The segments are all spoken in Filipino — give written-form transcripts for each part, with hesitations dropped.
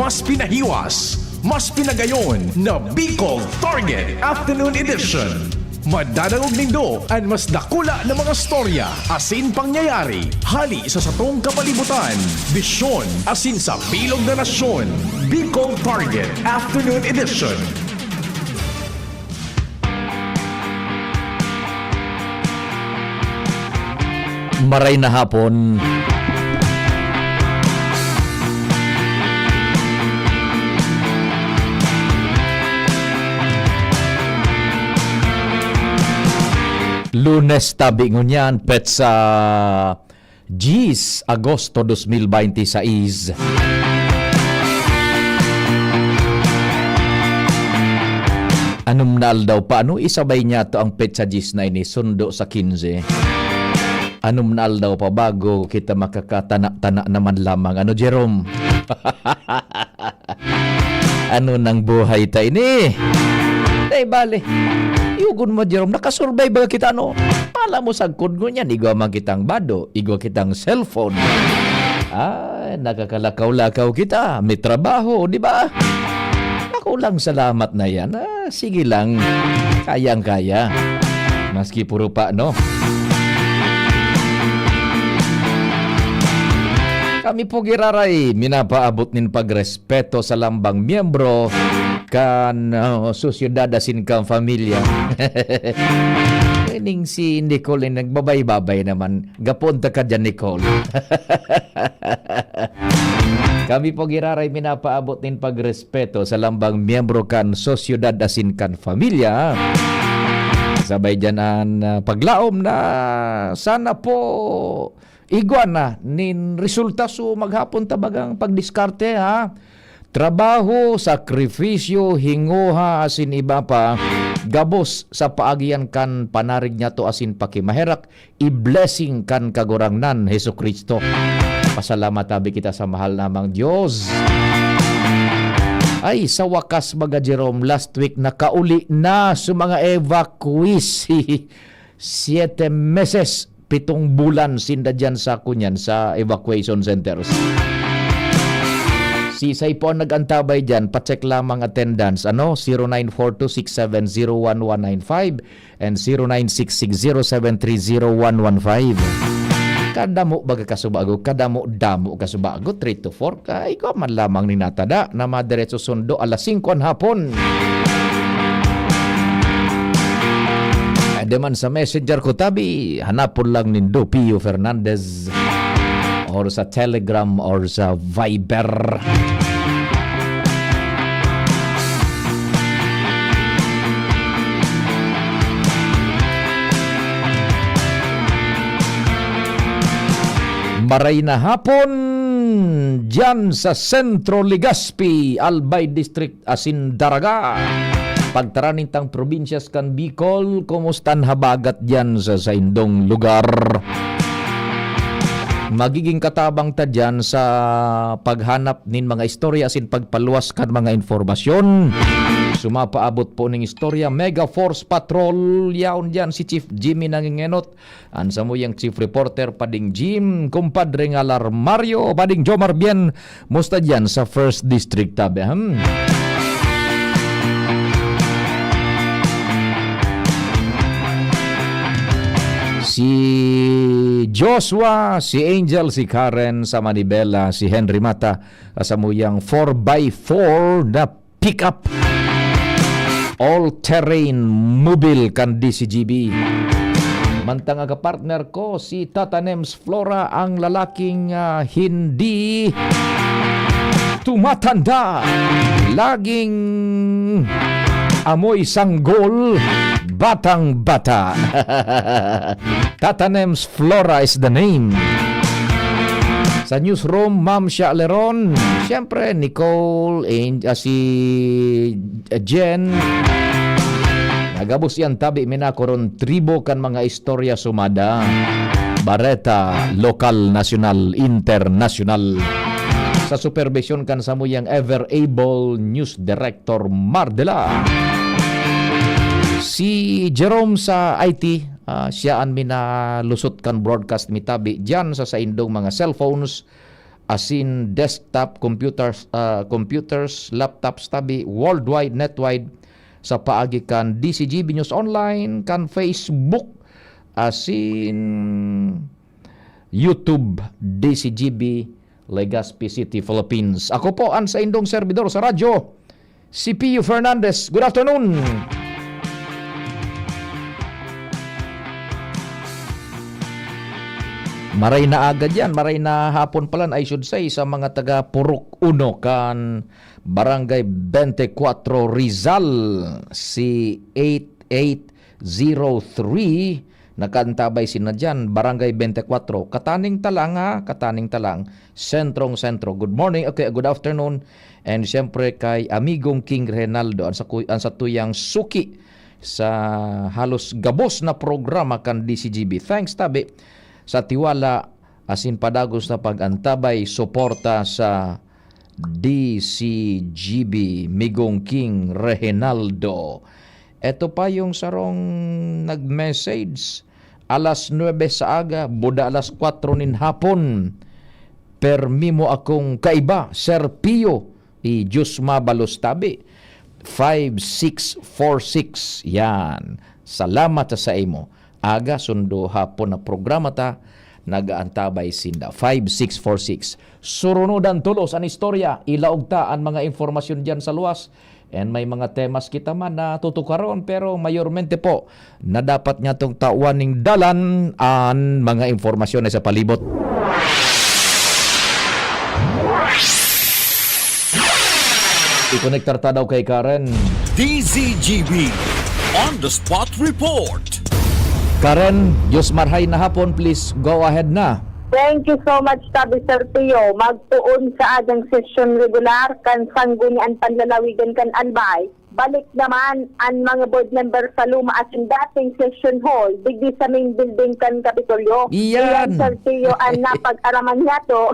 mas pinahiwas, mas pinagayon na Bicol Target Afternoon Edition. Madadangog nindo ang mas dakula na mga storya, asin pangyayari, hali sa satong kapalibutan, bisyon, asin sa bilog na nasyon. Bicol Target Afternoon Edition. Maray na hapon. Lunes tabi ngunyan petsa 10 Agosto 2026. Anong naal daw pa? Ano isabay niya to ang petsa 10 na ini sundo sa 15? Anong naal daw pa bago kita makakatana-tana naman lamang? Ano, Jerome? Ano nang buhay ta ini? Day bale. Yugon mo, Jerome, nakasurvive ba kita, no? Pala mo sagkod ko niyan, igwa man kitang bado, igwa kitang cellphone. Ay, nakakalakaw-lakaw kita, may trabaho, di ba? Ako lang salamat na yan. Sige lang, kayang-kaya. Maski puro pa, no? Kami po giraray, minapaabot nin pagrespeto sa lambang miyembro kan sosyedad asin kang pamilya. Ning si Nicole nagbabay-babay naman. Gapunta ka dyan, Nicole. Kami po giraray minapaabot nin pagrespeto sa lambang miyembro kan sosyedad asin kan pamilya. Sabay dyan ang paglaom na sana po iguan na nin resulta so maghapon tabagang pagdiskarte ha. Trabaho, sakripisyo, hinguha asin iba pa gabos sa paagyan kan panarig niya to asin pakimaherak i-blessing kan kagurangnan Hesus Kristo. Pasalamat tabi kita sa mahal namang Diyos. Ay, sa wakas baga Jerome, last week nakauli na sa mga evacuees 7 meses 7 bulan sinda dyan sa kunyan sa evacuation centers. Si Say po ang nag-antabay dyan, pacheck lamang attendance, 0942-670-1195 and 0966-0730115. Kadamo baga kasubago, kadamo damo kasubago, 3 to 4, kay ko man lamang ni natada na madiretso sundo alas 5 hapon. Deman sa messenger ko tabi, hanapon lang ni Pio Fernandez or sa Telegram or sa Viber. Maray na hapon dyan sa Sentro Legazpi, Albay District, asin Daraga. Pagtaranintang probinsyas kan Bicol, kumustan habagat dyan sa indong lugar. Magiging katabang ta dyan sa paghanap nin mga istorya asin pagpaluwas kan mga informasyon. Sumapaabot po ning istorya, Mega Force Patrol, yaon dyan si Chief Jimmy nangingenot. Ansa mo yung Chief Reporter Pading Jim, kumpadre nga Mario, Pading Jomar Bien, musta dyan sa 1st District tabi. Si Joshua, si Angel, si Karen, sa Manibela, si Henry Mata, sa muyang 4x4 na pick-up all-terrain mobile kan DCGB. Mantang aga partner ko, si Tata Nems Flora, ang lalaking hindi tumatanda. Laging amoy sanggol, batang-bata. Tata Nems Flora is the name. Sa newsroom, Ma'am Sha Leron, siyempre Nicole, si Jen, nagabos yan tabi minakoron tribo kan mga istorya sumada. Bareta, lokal, nasyonal, internasyonal. Sa supervision kan sa muyang ever-able news director Mardela. Si Jerome sa IT, siya ang minalusot kan broadcast mitabi dyan sa indong mga cellphones asin desktop computers, laptops tabi worldwide netwide sa paagi kan DCGB News Online, kan Facebook, asin YouTube DCGB Legazpi City, Philippines. Ako po ang sa indong servidor sa radyo, si Pio Fernandez. Good afternoon. Maray na agad yan, maray na hapon pala, I should say, sa mga taga Purok 1 kan Barangay 24 Rizal, si 8803 nakantabay sina dyan, Barangay 24, Kataning Talang ha, Kataning Talang, Sentrong-Sentro. Good morning, okay, good afternoon, and siyempre kay amigong King Renaldo, ang sa tuyang suki sa halos gabos na programa kan DCGB. Thanks tabi sa tiwala asin padagos na pag-antabay suporta sa DCGB Migong King Reynaldo. Ito pa yung sarong nag-message alas 9 sa aga, buda alas 4 nin hapon. Permimo akong kaiba, Sir Pio, i Diyos mabalos tabi. 5646, yan. Salamat sa imo. Aga sundo hapon na programa ta nagaantabay sinda 5646. Surunudan tulos ang istorya, ilaog ta ang mga informasyon diyan sa luwas, and may mga temas kita man na tutukaron, pero mayormente po na dapat nga tong tawaning dalan ang mga informasyon sa palibot. I-connectar ta daw kay Karen. DZGB On The Spot Report. Karen, Diyos marhay na hapon, please go ahead na. Thank you so much, Tabi Sir Pio. Magtuon sa adang sesyon regular kan sanggunian panlalawigan kan Albay. Balik naman ang mga board member sa luma at yung dating session hall digdi sa main building kan Kapitolyo. Iyan. Sir Pio ang napag-araman niya to.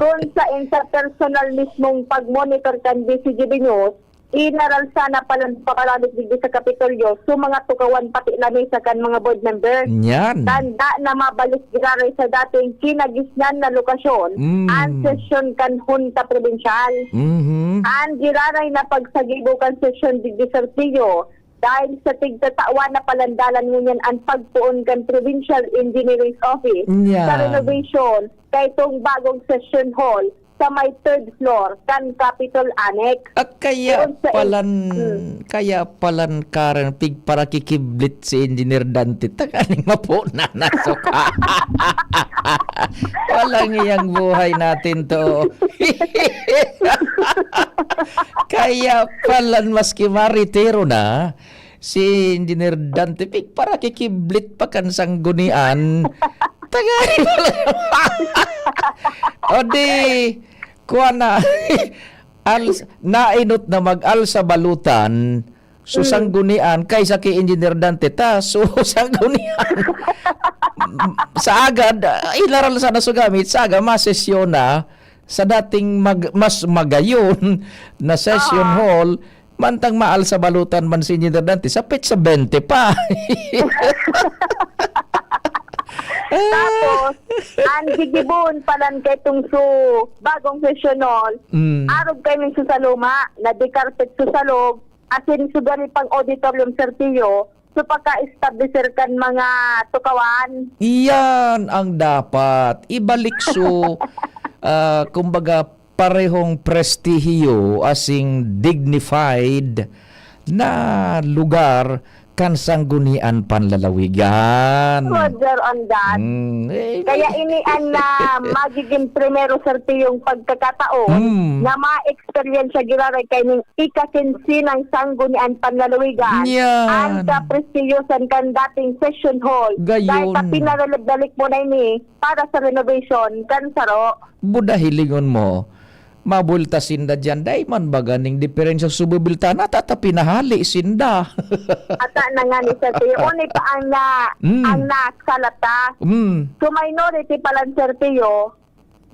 Kung sa interpersonal mismong pag-monitor kan DCGB News, inaral sana palang pakalalit digdi sa Kapitolyo so mga tukawan pati lamay sa kan mga board members. Yan. Tanda na mabalik giraray sa dating kinagisnan na lokasyon ang sesyon kan Junta Provincial. Ang giraray na pagsagibo kan sesyon digdi sa Rio dahil sa tigtatawa na palandalan ngunyan ang pagtuon kan Provincial Engineering Office sa renovation kay itong bagong session hall sa may third floor kan Capitol Annex. At kaya palan Karen pig para kikiblit si Engineer Dante takaning mapo na nasuka. Walang iyang buhay natin to. Kaya palan maski maritero na si Engineer Dante pig para kikiblit pa kan sanggunian. Tagay o di kuha na nainot na mag-al sa balutan susanggunian kaysa kay Engineer Dante ta susanggunian sa agad ilaral sa nasugamit sa aga masesyon na sa dating mas magayon na session hall mantang maal sa balutan man si Engineer Dante sa petsa 20 pa. Tapos, ang gigibon palan kay itong bagong sessionol, arog kay min sa luma, na dekarpet sa loob, asin sugari pang auditorium Serpillo, so pagka-establisher kan mga tukawan. Iyan ang dapat. Ibalik kumbaga, parehong prestihiyo asing dignified na lugar kan sanggunian panlalawigan. Roger on that. Kaya inian na magiging primero Serpi yung pagkakataon na ma-experience siya giraray kay ning ikasinsi ng sanggunian panlalawigan. Yan. Ang kaprestiyosan kan dating session hall. Gayon. Dahil sa pinaralagdalik mo na ini para sa renovation kan saro. Buda hilingon mo. Mabulta sinda dyan. Day man ba ganing diferensya sububilta na tatapi nahali sinda. Ata na nga ni Sir Tio. Unay pa ang nasalata. So minority pa lang Sir Tio,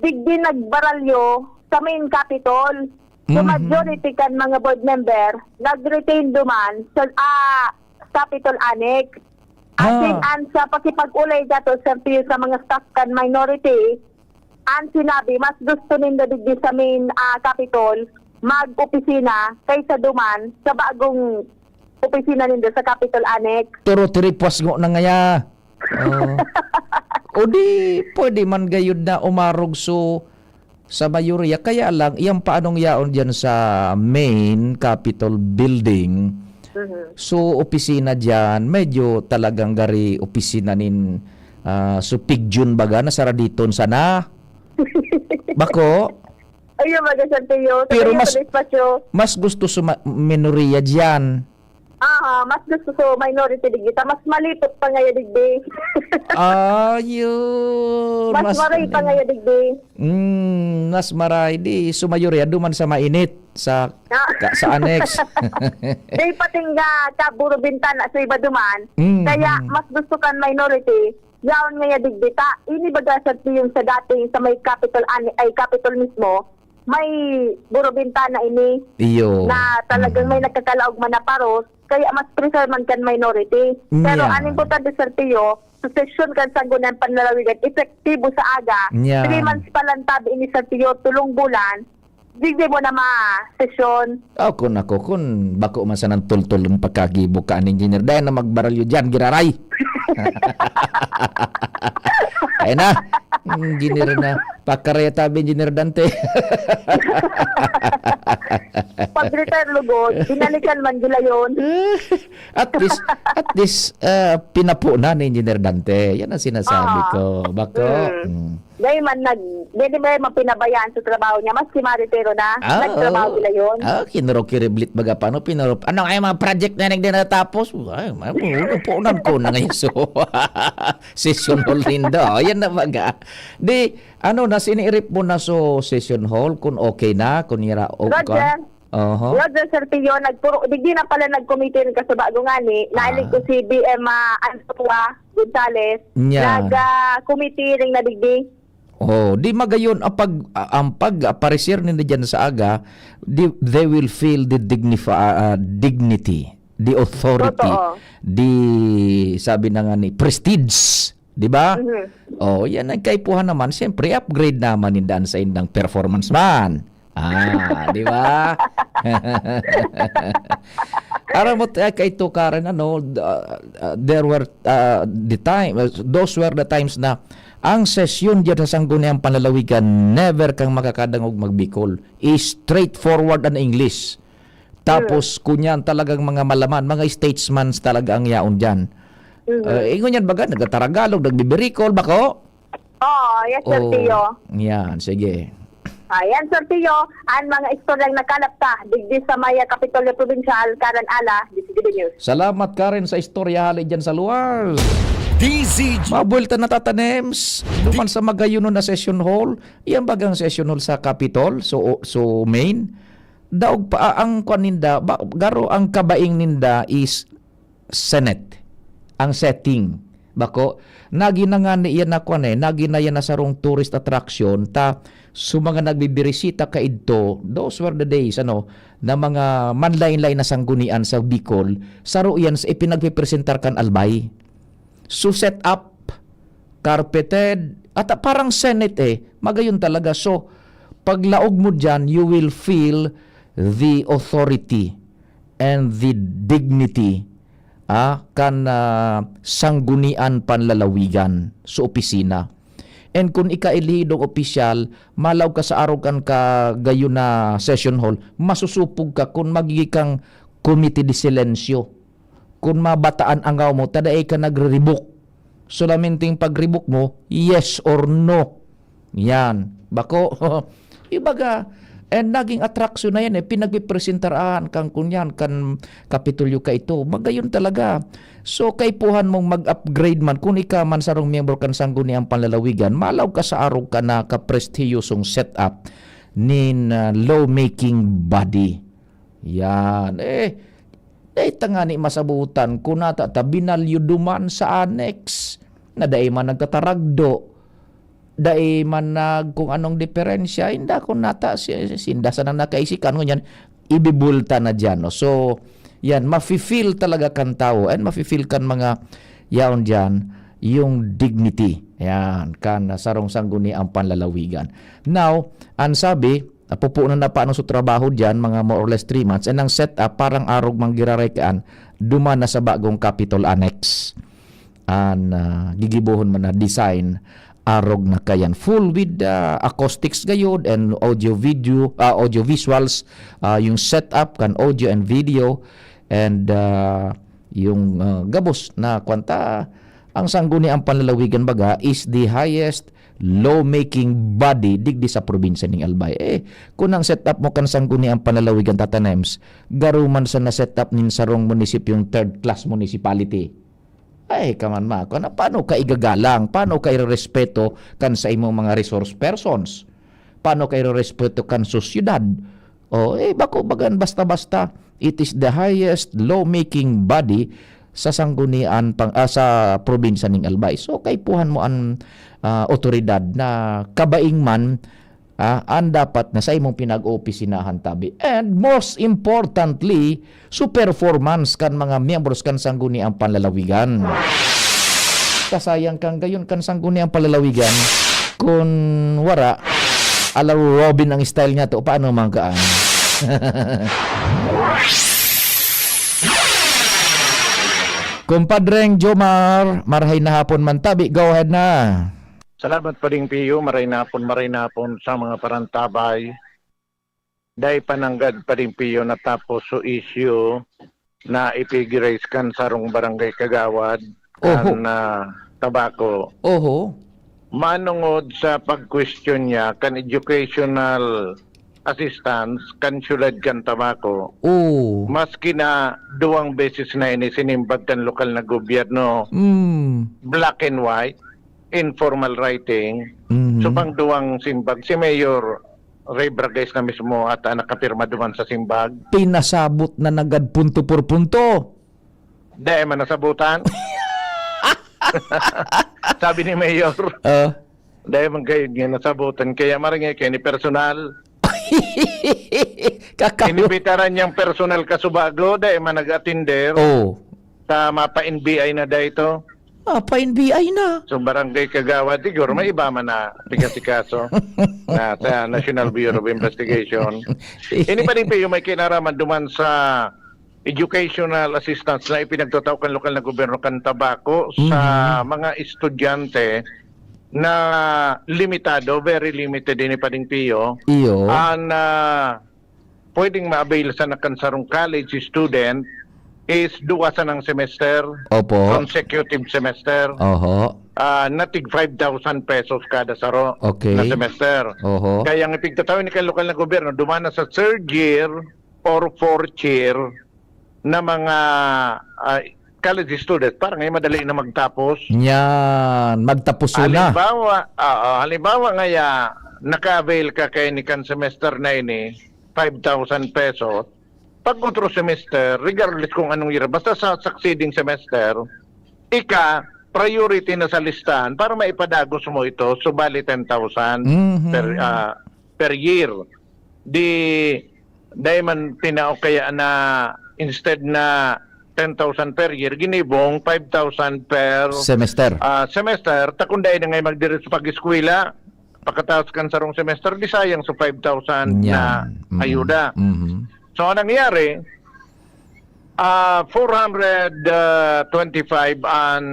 digdi nagbaralyo sa main capital. So majority kan mga board member, nag-retain duman sa Capitol Annex. As in, sa pakipag-ulay dato Sir Tio sa mga staff kan minority, Ang sinabi, mas gusto ninda digdi sa main Capitol mag-opisina kaysa duman sa bagong opisina ninda sa Capitol Annex. Turo tiripwas ngo na ngaya. O di, pwede man gayud na umarog so sa mayorya. Kaya lang, iyang paanong yaon dyan sa main Capitol building. So, opisina dyan, medyo talagang gari opisina nin Supigjun baga na saraditon sana. Bako? Ayun, magasantiyo. Pero mas mas gusto sa minoriya dyan. mas gusto sa minority digita. Mas malipot pa ngayon digdi. Ayun. mas maray pa ngayon digdi. Mas maray di sumayorya duman sa mainit sa annex. Day patingga kaburo bintana sa iba duman. Kaya mas gusto kan minority. Yaon nga digdita. Ini baga sa yung sa dating sa may Capitol mismo. May buro bintana ini. Iyo. Na talagang may nagkakalaog man na paros. Kaya mas prefer man kan minority. Pero Yeah. ang importante sa tiyo, sa session kan sanggunan panlalawigan, epektibo sa aga. Yeah. 3 months pa lang tabi ini sa tiyo, tulong bulan. Digdi mo na ma-session. Kun bako man sa nang tultul ng pagkagibo ka ang engineer. Dahil na magbaralyo dyan, giraray. Ay na, engineer na. Pakaraya tabi, engineer Dante. Pag-retire lugod, binalikan man gila yun. at least, pinapo na ni engineer Dante. Yan ang sinasabi ko. Bako. Dahil man hindi ba mapinabayaan sa trabaho niya, mas si Maritero na, nagtrabaho sila yun. Kinurok-kiriblit baga paano, pinurop. Ano kaya mga project na nagdi natapos? Ay, punan ko na ngayon. So, session hall rin daw. Yan na baga. Di, nasinirip mo na so session hall kung okay na, kung ira o ka. Roger, Roger Serpillo, digdi na pala nag-committee rin ka sa bago nga ni, nailig ko si BM Antua Gonzales, Yan. nag-committee rin na digdi. Di magayon ang pag-aparecer nila dyan sa aga, they will feel the dignity, the authority, Totoo. sabi na nga ni, prestige. Di ba? Yan ang kaipuhan naman. Siyempre, upgrade naman indaan sa indang performance man. Di ba? Aram mo kay to Karen, there were those were the times na ang sesyon diyan sa sangguniang panlalawigan, never kang makakadangog magbikol. Straightforward ang English. Tapos kunyan talagang mga malaman, mga statesmen talaga ang yaon diyan. Ingon yan baga, nagtataragalog, nagbibirikol, bako? Yes, Sir Tio. Yan, sige. Ayan, Sir Tio, ang mga istoryang nakalap ta, digdi sa Maya Kapitolyo Provincial, Karan Ala, DCTV News. Salamat Karen sa istorya hali dyan sa luwas. DZG. Mabuelta na tatanems. Duman sa magayon na session hall. Iyan bagang session hall sa Capitol, so main. Daog pa ang kwaninda, garo ang kabaing ninda is Senate. Ang setting. Bako, nagina nga ni iyan na nagina yan na sarong tourist attraction ta mga nagbibirisita kaidto, those were the days na mga manlain-lain na sanggunian sa Bicol, saro yan sa ipinagpipresentar kan albay. So set up, carpeted, at parang Senate magayon talaga. So, paglaog mo dyan, you will feel the authority and the dignity sanggunian panlalawigan sa opisina. And kung ikailihidong opisyal, malaw ka sa araw kan ka gayon na session hall, masusupog ka kung magiging committee de silensyo. Kung mabataan ang gaw mo, taday ka nagre-rebook. Solaminting pag-rebook mo, yes or no. Yan. Bako, ibaga, and naging atraksyon na yan pinagpipresentaraan kang kunyan, kan Kapitolyo ka ito. Magayon talaga. So, kaipuhan mong mag-upgrade man, kung ika man sarong miyembro kan sangguniang panlalawigan, malaw ka sa araw ka na kaprestiyosong setup nin lawmaking body. Yan. Tangani masabutan kung nata binalyo duman sa annex na daay man nagkataragdo, daay man kung anong diferensya, hinda kung nata sinda sa nang nakaisikan ngunyan ibibulta na dyan. No? So yan, mafe-feel talaga kan tao and mafe-feel kan mga yaon dyan yung dignity. Ayan, kan sarong sangguni ang panlalawigan. Now, ang sabi, pupunan na paano sa trabaho diyan mga more or less 3 months, and ang setup parang arog manggiraray kaan duman na sa bagong Capitol Annex. Gigibuhon man na design arog na kayan full with acoustics gayud and audio visuals, yung setup kan audio and video, and yung gabos na kwanta ang sangguni ang panlalawigan baga is the highest lawmaking body digdi sa probinsya ning Albay. Kung ang setup mo kan sangguni ang panlalawigan tatanems, garuman sa na setup nin sarong munisipyong third class municipality. Kaman ma, paano ka igagalang? Paano ka irerespeto kan sa imong mga resource persons? Paano ka irerespeto kan sa syudad? Bako bagan basta-basta. It is the highest lawmaking body sa sanggunian sa probinsya ning Albay. So kay puhan mo ang otoridad na kabaing man ang dapat na sa imong pinag-opisinahan tabi. And most importantly, su performance kan mga miyembros kan sangguni ang panlalawigan. Kasayang kang gayon kan sangguni ang panlalawigan kung wara ala Robin ang style niya to, paano man kaan? Kumpadreng Jomar, marahay na hapon man tabi, go ahead na. Salamat pa rin, Pio. Maray napon sa mga parantabay. Dahil pananggad pa rin, Pio, natapos so issue na ipigiraise kan sarong barangay Kagawad kan tabako. Oho. Manungod sa pag-question niya kan educational assistance kan syudad kan tabako. Maski na 2 beses na ini sinimbag kan lokal na gobyerno, black and white, informal writing. So pang duwang simbag si Mayor Ray Bragais na mismo at nakapirma duman sa simbag. Pinasabot na nagad punto por punto. Dahil man nasabutan. Sabi ni Mayor. Dahil man kayo nga nasabutan. Kaya maringay kayo ni personal. Inibitaran niyang personal kasubago. Dahil man nag-attender. Ta mapa-NBI na dahil ito. Pa-NBI na. So barangay Kagawad, siguro may iba man na tigasikaso na sa National Bureau of Investigation. Ini pa rin yung may kinaraman duman sa educational assistance na ipinagtutawag lokal na gobyerno kan tabako sa mga estudyante na limitado, very limited ini pa rin Pio. Pwedeng ma-avail sa nakansarong college student is duwasan ng semester. Opo. Consecutive semester. Oho. Natig 5,000 pesos kada saro na semester. Oho. Kaya ang ipigtatawin ni lokal na gobyerno, dumana sa 3rd year or 4th year na mga college students, parang ngayon madali na magtapos. Yan, magtapos na. Halimbawa ngaya, naka-avail ka kay ni kan semester na ini, 5,000 pesos, pag otro semester, regardless kung anong year, basta sa succeeding semester, priority na sa listahan para maipadagos mo ito, subali 10,000 per year. Dahil man tinao kaya na instead na 10,000 per year, ginibong 5,000 per semester. Semester, takunday na ngayon magdiri sa pag-eskwela, pagkatapos kan sarong semester, di sayang sa 5,000 na ayuda. So, anong nangyari, 425 ang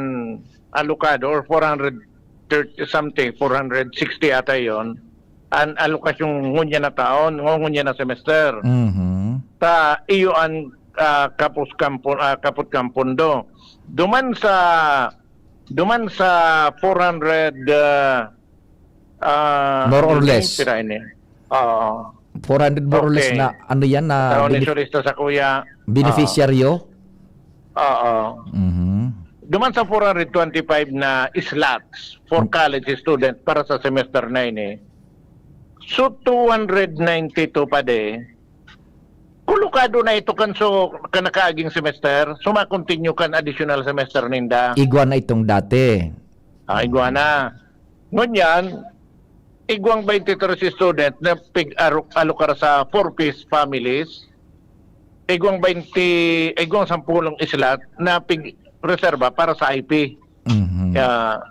alokado or 430 something, 460 ata yon ang alokasyon ngunya na taon, ngunya na semester. Ta iyo ang kaput kampondo. Duman sa 400 more or less. 400 more or less na ano yan na sa kuya beneficiaryo. Duman sa 425 na slots for college student para sa semester 9 So 292 pa kulukado na ito kan so kanakaaging semester, so ma-continue kan additional semester ninda. Igwa na itong dati. Igwa na. Ngunyan, igwang 23 student na alokar sa 4-piece families, igwang 10 slot na reserva para sa IP.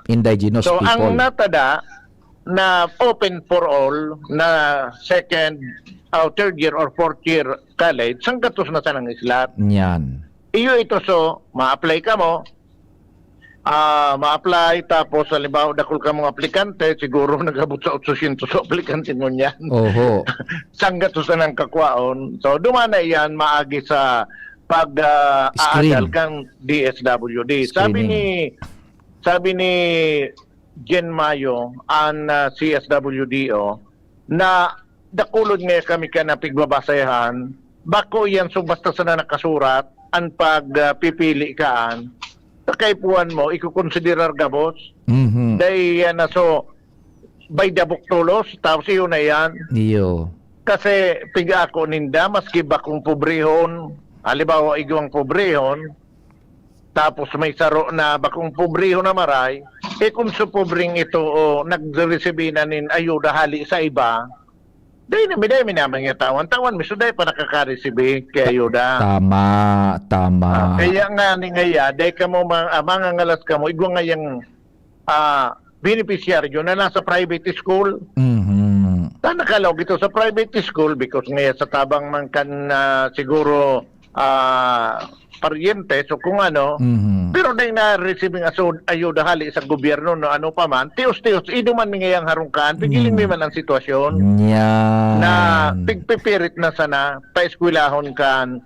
Indigenous So people. ang natada na open for all na second, third year or fourth year college, sanggatos na sa ng islat. Yan. Iyo ito ma-apply ka mo, ma-apply tapos halimbawa dakol ka mga aplikante, siguro nagabot sa 800 sa aplikante mo niyan. Oho. Sanggatos na ng kakwaon. So dumana yan maagi sa pag-aadal kang DSWD. Sabi ni Jen Mayo ang CSWDO na dakulod nga kami ka na pigbabasayahan bako yan basta sa na nakasurat ang pagpipili kaan sa kaipuan mo ikukonsiderar gabos dahil yan na by the book tulos tapos yun na yan Iyo. kasi piga ako ninda maski bakong pobrehon halimbawa igawang pobrehon tapos may saro na bakong pobrehon na maray kung sa pobreng ito nag-receive na nin ayuda hali sa iba dahil naman yung tawan miso dahil pa nakaka-receive kay ayuda Tama. kaya nga ni ngaya dahil ka mo mga ngalas ka mo igwa nga yung beneficiaryo na nasa private school na nakalaw ito sa private school because ngaya sa tabang man kan siguro paryente so kung ano pero dahil na-receiving ayuda hali sa gobyerno no ano pa man tios iduman mi ngayang harungkaan pigiling mi man ang sitwasyon Yan. na pigpipirit na sana paeskwelahon kan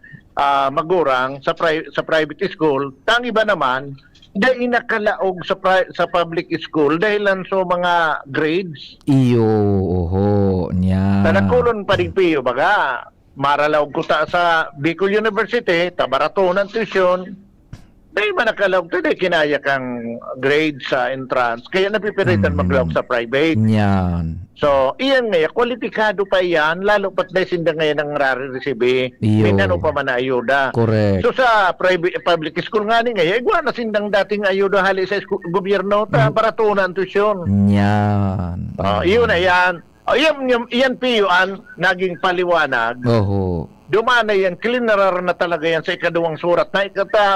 magurang sa private school tang iba naman dahil nakalaog sa public school dahil lang so mga grades Iyo. Oho. Yan. tanakulon pa rin piyo baga maralaw ko ta sa Bicol University, tabarato ng tuition, dahil manakalaw to, dahil kinaya kang grade sa entrance, kaya napipiritan maglawag sa private. Yan. So, iyan ngayon, kwalipikado pa yan, lalo pat dahil sinda ngayon ang rare-receive, Iyo. minano pa man na ayuda. Correct. So, sa public school nga ni ngayon, igwa na sindang dating ayuda hali sa gobyerno, tabarato ng tuition. Yan. Iyon na yan. Yan piyuan, naging paliwanag. Oho. Dumana yan, klinarar na talaga yan sa ikadawang surat. Na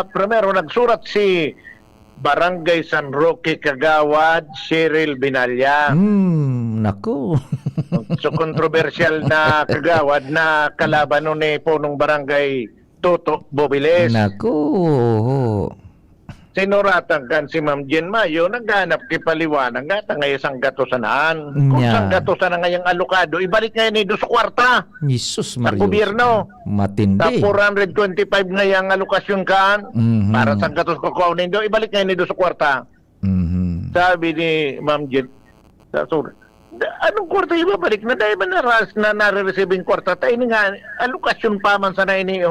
primero nagsurat si Barangay San Roque Kagawad, Cheryl Binalya. Naku. So controversial na Kagawad na kalaban nun ni punong barangay Toto Bobiles. Naku. Oho. Sinuratan kan si Ma'am Jen Mayo, naghanap kay paliwanag nga ngay isang gatosanaan. Kung isang gatosan na ngayang alokado, ibalik ngayon ni 2 kwarta Jesus sa Mario. gobyerno. Matindi. Sa 425 ngayang alokasyon kan, para sa gatos ko nindo, ibalik ngayon ni 2 kwarta. Sabi ni Ma'am Jen, anong kwarta ibabalik na dahil na nare-receiving kwarta? Tayo nga, alokasyon pa man sana ini.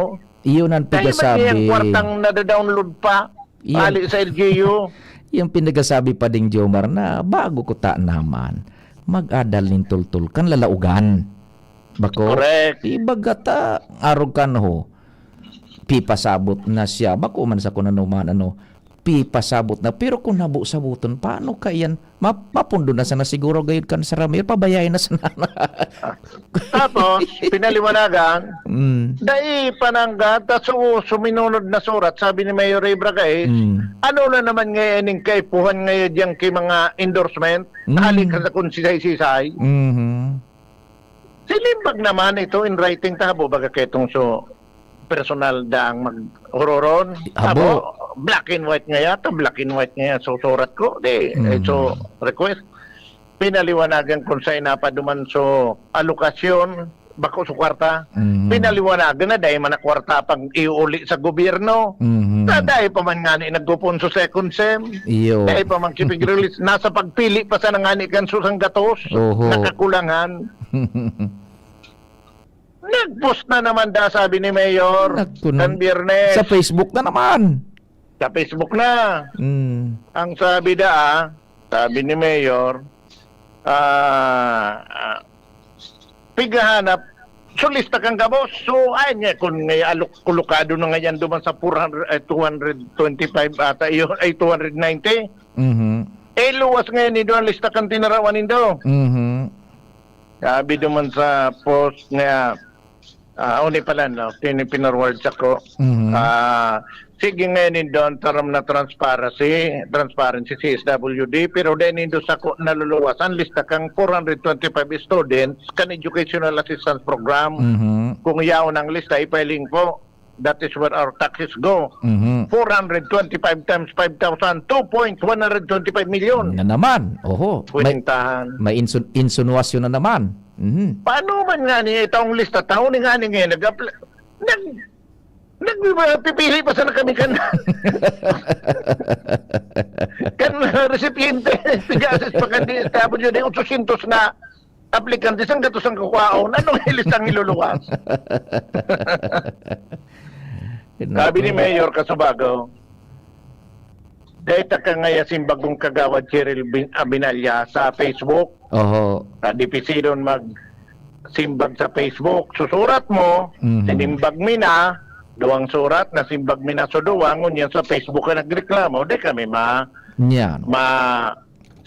Iyon ang Tayo man pigasabi. ngayang kwartang nada-download pa. Ali sa LGU. Yung pinagasabi pa ding Jomar na bago ko ta naman mag-adal nin tultul kan lalaugan. Bako. Correct. Ibagata arog kan ho. Pipasabot na siya. Bako man sa kunanuman pipasabot na. Pero kung nabu-sabuton, paano kayan? Mapundo na sana siguro gayud kan sa Ramir. Pabayain na sana. Tapos, pinaliwanagan, dahil panangga, suminunod na surat, sabi ni Mayor Ray Bragay, ano na naman ngayon yung kaipuhan ngayon diyang kay mga endorsement, halik sa konsisay-sisay. Silimbag naman ito in writing tabo, baga ketong personal daang mag-hororon. Tabo, black and white nga yata, so surat ko, so request. Pinaliwanagan kung sa inapaduman alokasyon, bako sa kwarta. Pinaliwanagan na dahil man na kwarta pag iuli sa gobyerno. Dahil pa man nga ni nagpupun sa second sem. Dahil pa man kipig-release. Nasa pagpili pa sa nangani kan susang gatos. Nakakulangan. Nag-post na naman sabi ni Mayor ng Biyernes. Sa Facebook na naman. Sa Facebook na. Ang sabi sabi ni Mayor, pigahanap, lista kang gabos. So, ayun nga, kung kulukado na ngayon duman sa 225 ata, ay 290. Luwas ngayon nito ang lista kang tinarawan nito. Sabi duman sa post nga, uni pala, pinarward ako. sige ngayon doon taram na transparency CSWD, pero din indo sa naluluwasan lista kang 425 students kan educational assistance program. Kung yaon ang lista ipiling po, that is where our taxes go. 425 times 5,000, 2.125 million. Na naman. Oho. Kunintahan. May insinuasyon na naman. Paano man nga ni itong lista taon nga ni ngayon nagpipili pa sana kami kan recipiente tigasis pa kan DSWD 800 na aplikante sang gatos ang kukuhaon. Anong listang iluluwas? Sabi ni Mayor Casubago, dahil ka ngaya simbagong kagawad Cheryl Abinalya sa Facebook. Oho. Dipisi doon simbag sa Facebook. Susurat mo, sinimbag mi na, duwang surat na simbag mi na so duwang, ngunyan sa Facebook ka nagreklamo, di kami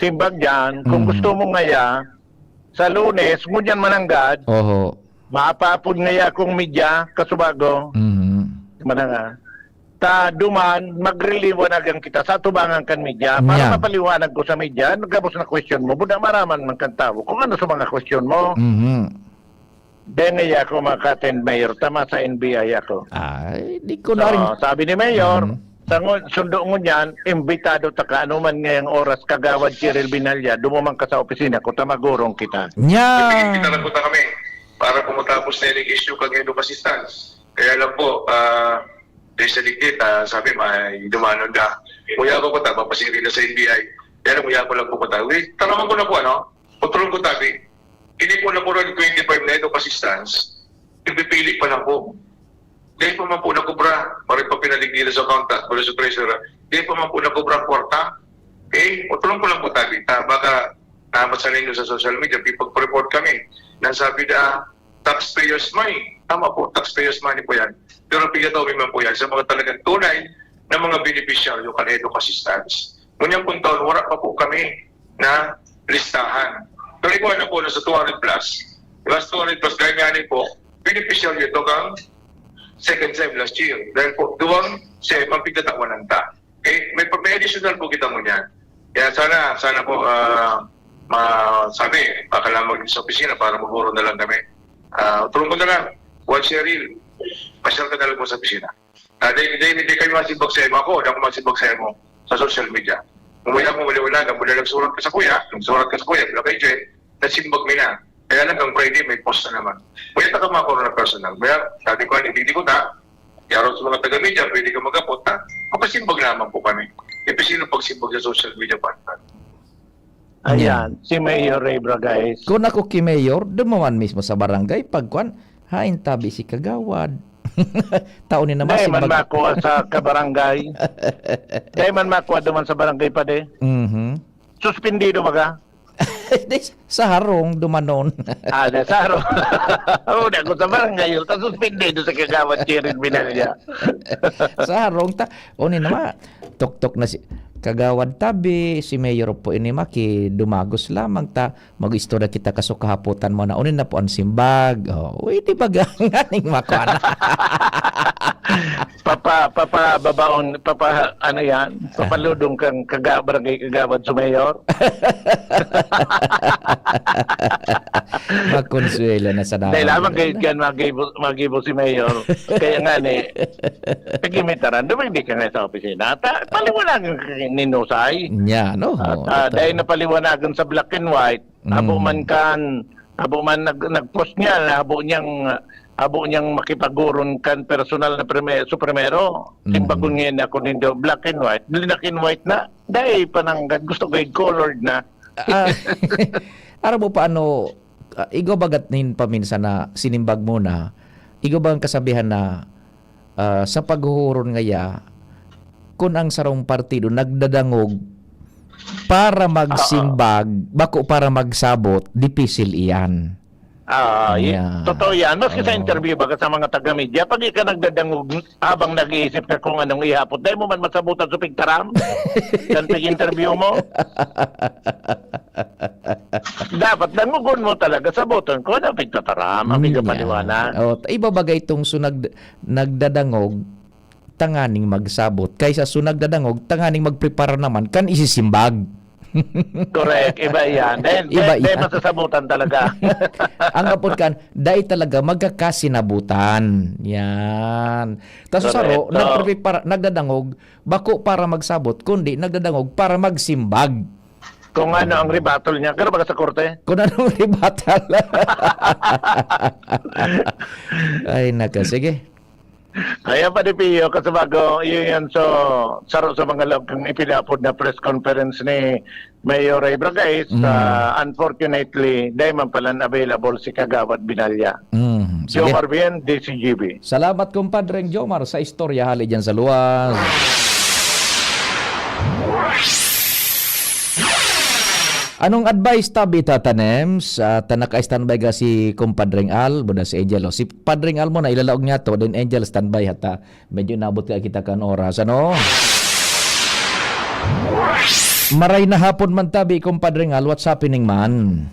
simbag dyan. Kung gusto mo ngaya, sa Lunes, ngunyan mananggad, Oho. maapapod ngaya kung media, Casubago, mananga. Ta duman magreliwanagan kita sa tubangan kan media para mapaliwanag ko sa media nagabos na question mo buda maraman man kan tawo kung ano sa mga question mo. Then ako maka-attend mayor tama sa NBI ako. Ay, di ko na rin. Sabi ni mayor sundo mo niyan imbitado ta ka ano man ngayang oras kagawad Cheryl Binalya dumumang ka sa opisina ko tamagurong kita. Pinarakutan kami para pumatapos na yung issue kag edu assistance. Kaya lang po dahil sa dikit, sabi, may dumanon na. Muya ko ta, papasiri na sa NBI. Kaya muya ko lang po ta. Tanungan ko na po, kontrol ko tabi. Hindi po na po rin 25 na ito assistance. Ipipili pa lang po. Dahil pa man po nakubra. Marin pa pinalig nila sa accountant, wala sa treasurer. Dahil pa man po nakubra kwarta. Kontrol ko lang po tabi. Baka masanay nyo sa social media, pipag-report kami. Nasabi na, taxpayers money. Tama po, taxpayers money po yan. Pero pigatawin man po yan sa mga talagang tunay na mga beneficiaryo kan edu assistance. Ngunyang kung taon, wala pa po kami na listahan. Pero ikuha na po na sa 200 plus. Diba sa 200 plus, kaya nga po, beneficiaryo ito kang second sem last year. Dahil po, duwang sem ang pigtatawan ng ta. May additional po kita mo yan. Kaya sana po, sabi, baka lang sa opisina para maguro na lang kami. Tulong ko na lang, once Cheryl, pasyal ka na lang po sa opisina. Hindi kayo masibag sa emo ako, hindi ako masibag sa emo sa social media. Umuya mo maliwanagan, mula nagsurat ka sa kuya, bila kay Jen, nasimbag mi na. Kaya lang ang Friday, may post na naman. Kaya taka ko na personal. Kaya sabi ko, hindi ko ta, yaro sa mga taga-media, pwede ka mag-apot ta, mapasimbag naman po kami. Sino pagsimbag sa social media partner? Ayan, si Mayor Ray Bragais. Kung ako ki Mayor, dumawan mismo sa barangay, pagkuan, hain tabi si kagawad. Taon ni naman Dahil man makuha sa kabarangay. Dahil man makuha duman sa barangay pa de. Suspendido baga? Sa harong, dumanon. Sa harong. Una ko sa barangay, suspendido sa kagawad Cheryl Binalya. Sa harong, ni naman, tok-tok na si kagawad tabi, si Mayor po ini maki dumagos lamang ta mag-istorya kita kaso kahaputan mo na unin na po ang simbag. Di ba ganing makuha na? Babaon, papaludong kang barangay kagawad sa Mayor. Magkonsuelo na sa dahil lamang magibo si Mayor. Kaya nga pagimitaran, hindi ka nga sa opisina. Paliwanagan ninusay. Dahil napaliwanagan sa black and white, abo man nag-post niya, abo niyang makipaguron kan personal na primero. Timbagon ngayon ako nindo black and white. Black and white na. Dahil pananggad, gusto ko colored na. Araw mo paano, igo bagat nin paminsan na sinimbag mo na, igo bang kasabihan na sa paghuhuron ngaya, kung ang sarong partido nagdadangog para magsimbag, bako para magsabot, dipisil iyan. Totoo yan. Maski sa interview baga sa mga taga-media, pag ika nagdadangog habang nag-iisip ka kung anong ihapot, dahil mo man masabutan sa pigtaram, yan pag-interview mo. Dapat dangugon mo talaga sa buton ko na pigtaram, ang paliwanag. Iba bagay itong nagdadangog, tanganing magsabot kaysa sunag dadangog tanganing magprepara naman kan isisimbag. Correct, iba yan. Iba Then yan. masasabutan talaga. Ang apod kan dai talaga magkakasinabutan. Yan. Tapos saro Correct. nagdadangog bako para magsabot kundi nagdadangog para magsimbag. Kung ano ang rebuttal niya, kaya ba sa korte? Kung anong ribatal. Ay naka, sige. Ayan pa di Pio, kasi bago yun yan saro sa mga loob kung ipinapod na press conference ni Mayor Ray Bragais. Unfortunately, dahil man pala available si Kagawad Binalya. Sige. Jomar Bien, DCGB. Salamat kumpadreng Jomar sa istorya hali dyan sa luwas. Anong advice tabi tatanem sa tanaka-standby ga si kumpadreng Al, buda si Angel. Si Padreng Al mo na ilalaog niya to, then Angel standby hata. Medyo nabot ka kita kan oras, ano? Maray na hapon man tabi kumpadreng Al, what's happening man?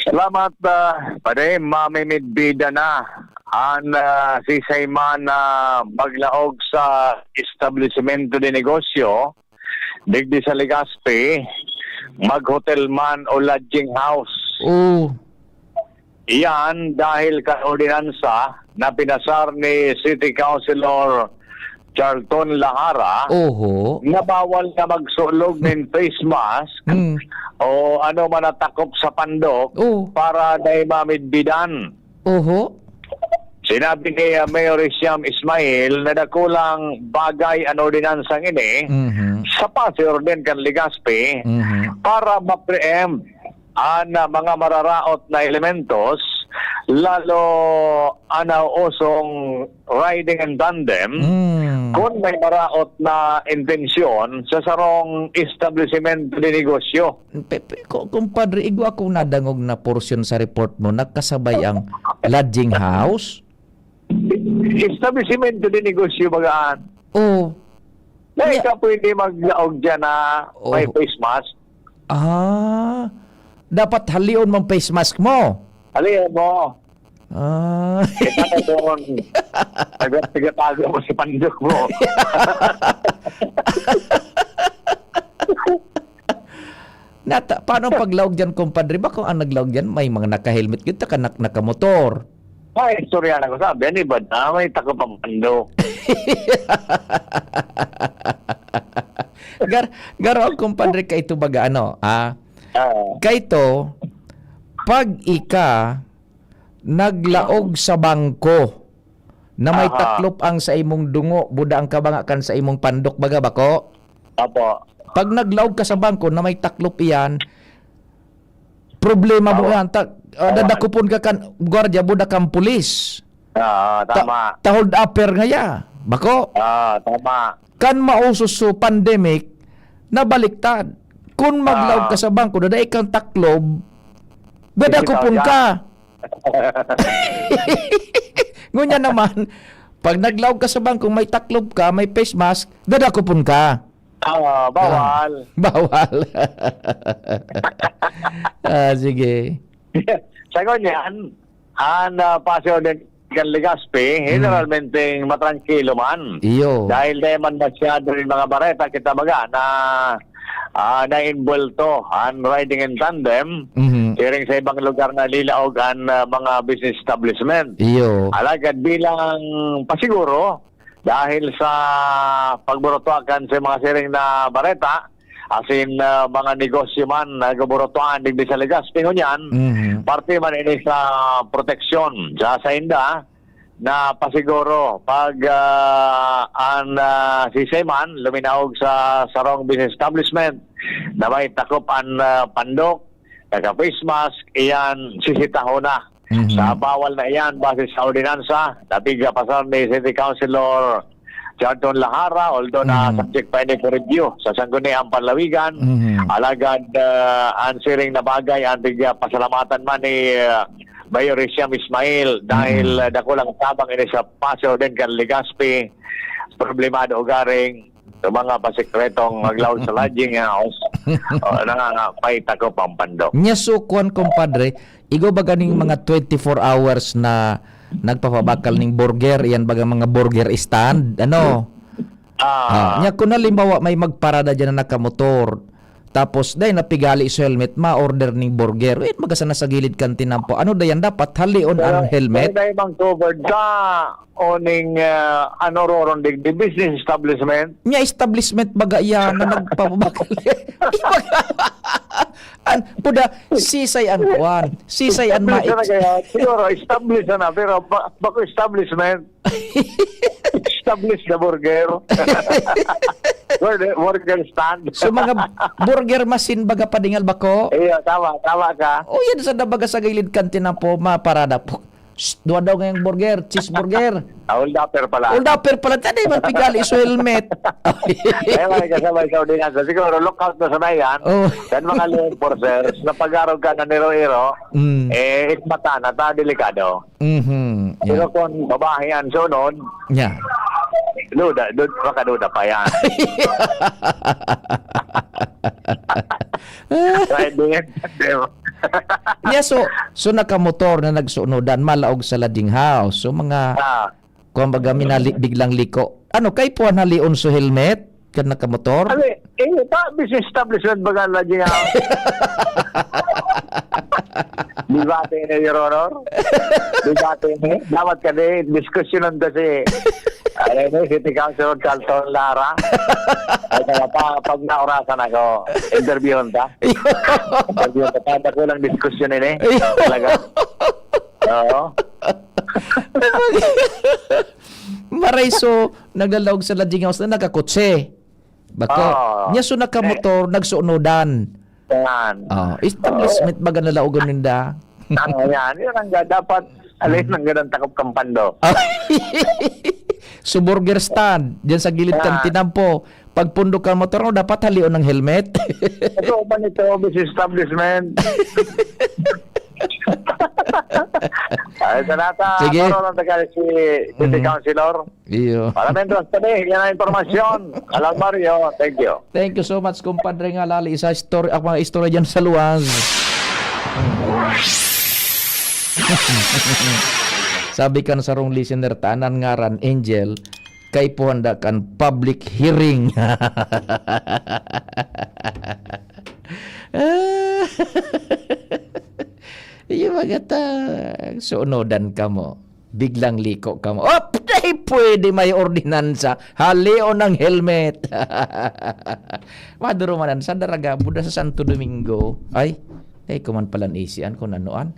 Salamat, pare, mamimidbida na ang sisay man na maglaog sa establishmento de negosyo digdi sa Legazpi, mag-hotel man o lodging house. Oh, Iyan dahil ka ordinansa na pinasar ni City Councilor Charlton Lahara oho. na bawal na magsulog ng face mask Hmm. o ano man natakop sa pandok Oh, para dahil mamidbidan. oho. Sinabi ni Mayor Siam Ismail na dakulang bagay ang ordinansang ini Mhm. sa pasir din kan Legazpi Mhm. para ma-preempt ang mga mararaot na elementos, lalo ana usong riding and tandem, Mm. kung may maraot na intensyon sa sarong establishment de negosyo. Kumpadre, igwa kung nadangog na portion sa report mo, nagkasabay ang lodging house? Establishment de negosyo bagaan. Oh, Na Yeah. ikaw pwede maglaog dyan na may Oh. face mask. dapat halion mong face mask mo. Alin mo, Ah, kita ko doon, taga-tago mo sa pandok mo. paano paglaog dyan, kumpadre? Ba kung ang naglaog dyan, may mga naka-helmet kita ka nakamotor. Ay, istorya na ko sabi, ano ba na, may takot ang pandok. Garo, kumpadre, ka ito baga ano, Kaito, pag ika naglaog sa bangko na may Aha. taklop ang sa imong dungo, buda ang kabangakan sa imong pandok baga bako. Apo. Pag naglaog ka sa bangko na may taklop iyan, problema mo yan. Dadakupon ka kan gwardiya, buda kang pulis. Tama. Hold upper ngaya. Bako. Tama. Kan mausos so pandemic, nabaliktad. Kung maglaog ka sa bangko, daday kang taklob, dadakupon ka. Ngunya naman, pag naglaog ka sa bangko, may taklob ka, may face mask, dadakupon ka. Bawal. Bawal. Sige. Sagon yan, ang pasyo din kan Legazpi, generalmente matrangkilo man. Iyo. Dahil di man masyado rin mga bareta, kita baga, na na-involto ang riding in tandem, Mhm. sharing sa ibang lugar na lilaog ang mga business establishment. Iyo. Alagad bilang pasiguro, dahil sa pagburotuakan sa mga siring na bareta, asin mga negosyo man na gaburotuan digdi sa Legazpi ngunyan, Mhm. parte man ini sa proteksyon sa inda na pasiguro pag ang sisayman luminaog sa sarong business establishment na may takop ang pandok, naka-face mask, iyan sisitaho na. Mhm. Sa bawal na iyan base sa ordinansa, napiga pasar ni City Councilor Charlton Lahara, although na subject pa ini for review sa sangguniang panlawigan. Mhm. Alagad ang siring na bagay, ang pasalamatan man ni Mayor Siam Ismail dahil dakulang tabang ini sa Paseo din kan Legazpi, problemado garing sa mga pasikretong maglaw sa lodging house na may takop ang pandok. Nya sukuan, kumpadre, igo ba ganing mga 24 hours na nagpapabakal ning burger, yan baga mga burger stand, ano? Nya kung halimbawa may magparada dyan na nakamotor, tapos dahil napigali sa helmet, ma-order ning burger. Wait, magasa na sa gilid kantina po. Ano dayan dapat halion ang helmet? Dahil bang covered sa owning roron di business establishment. Nya establishment baga yan na nagpapabakali. Puda, sisay ang kuwan. Sisay ang Siguro, establish na pero bako establishment. Establish the burger. Burger stand. So mga burger machine baga padingal bako? Iya, tama ka. O yan sa dabaga sa gilid kantina po, maparada po. Duwa daw ngayong burger, cheeseburger. Hold upper pala. Hold upper pala, tadi man pigali sa helmet. Kaya may kasabay sa ordinansa. Siguro, lookout na sa bayan. Oh. Dan mga law enforcers, na pag-araw ka na niro-iro, itmata na, delikado. Mhm. Pero kung babae yan, sunod, Yeah. makaduda pa yan. Right, Yeah, so nakamotor na nagsunodan malaog sa lading house. So mga kumbaga biglang liko. Ano kay po halion so helmet kan nakamotor? Business establishment baga na dyan. Dibate na, Your Honor. Dibate na. Dapat ka din, diskusyonan kasi City Councilor Carlton Lara. Ay, pag naurasan ako, interviewon ta. Tata ko lang diskusyonin Talaga. Oo. Maray so naglalawag sa lading house na nakakotse. Bako. Nya so nakamotor nagsunodan. Yan. Establishment baga nalaogon ninda. Ano yan? Yun ang dapat alin ng ganang takop kampando. So burger stand, diyan sa gilid kantina po. Pag pundok ka motor mo, dapat halion ng helmet. Ito ba nito, business establishment? Ay, sanata, sige. Marunong tagal si City Councilor. Iyo. Para mentos tadi, yan ang informasyon. Alam Mario, thank you. Thank you so much, kumpadre nga lali. Isa story, ako mga istorya dyan sa luwas. Sabi kan sarong listener, tanan ngaran, Angel, kay po handa kan public hearing. Yung mga suunodan ka mo. Biglang liko ka mo. Pwede may ordinansa. Halion ng helmet. Maduro manan sa daraga, Buda sa Santo Domingo. Ay kuman palan isian kung nanoan.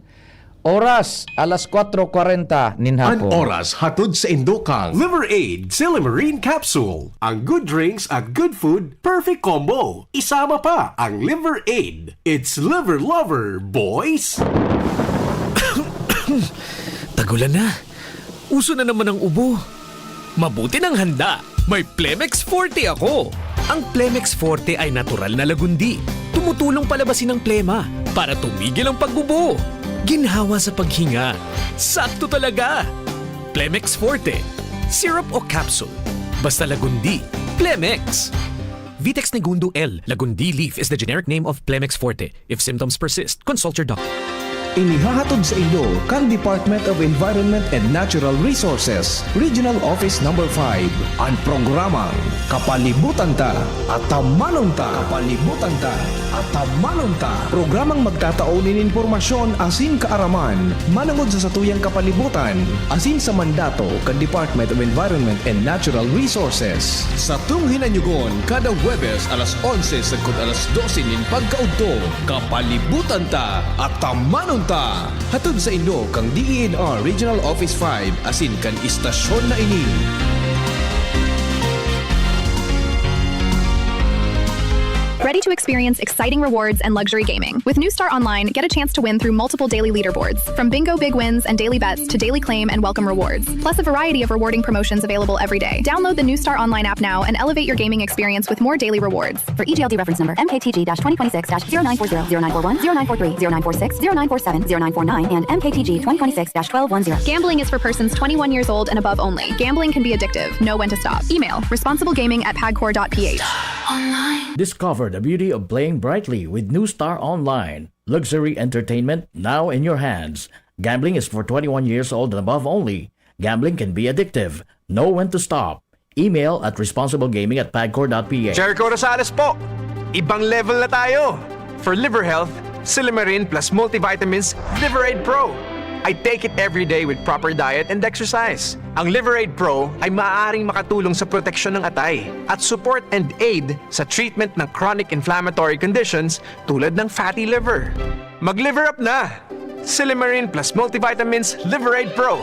Oras, alas 4:40 nin An hapon. oras hatod sa Indokang Liver Aid Silimarine Capsule. Ang good drinks at good food, perfect combo. Isama pa ang Liver Aid. It's liver lover, boys! Tagulan na. Uso na naman ang ubo. Mabuti ng handa. May Plemex Forte ako. Ang Plemex Forte ay natural na lagundi. Tumutulong palabasin ang plema para tumigil ang pagbubo. Ginhawa sa paghinga. Sakto talaga. Plemex Forte. Syrup o capsule. Basta lagundi. Plemex. Vitex Negundo L. Lagundi leaf is the generic name of Plemex Forte. If symptoms persist, consult your doctor. Inihahatod sa inyo kang Department of Environment and Natural Resources, Regional Office No. 5, ang programang Kapalibutan Ta at Tamanon Ta. Kapalibutan Ta at Tamanon Ta. Programang magtataunin informasyon asin kaaraman, manangod sa satuyang kapalibutan, asin sa mandato kang Department of Environment and Natural Resources. Sa tunghinanyugon, kada Huwebes alas 11 sagkod alas 12 nin pagkaudto, Kapalibutan Ta at Tamanon Ta. Hatod sa Indo kang DENR Regional Office 5 asin kan istasyon na ini. Ready to experience exciting rewards and luxury gaming? With New Star Online, get a chance to win through multiple daily leaderboards, from bingo big wins and daily bets to daily claim and welcome rewards, plus a variety of rewarding promotions available every day. Download the New Star Online app now and elevate your gaming experience with more daily rewards. For EGLD reference number MKTG-2026-0940, 0941, 0943, 0946, 0947, 0949, and MKTG 2026-1210. Gambling is for persons 21 years old and above only. Gambling can be addictive. Know when to stop. Email responsiblegaming@pagcor.ph. Discover the beauty of playing brightly with New Star Online. Luxury entertainment now in your hands. Gambling is for 21 years old and above only. Gambling can be addictive. Know when to stop. Email at responsiblegaming@pagcor.ph. Jericho Rosales po. Ibang level na tayo. For liver health, Silimarin plus multivitamins Liverade Pro. I take it every day with proper diet and exercise. Ang Liverade Pro ay maaaring makatulong sa proteksyon ng atay at support and aid sa treatment ng chronic inflammatory conditions tulad ng fatty liver. Mag-liver up na! Silimarin plus multivitamins Liverade Pro.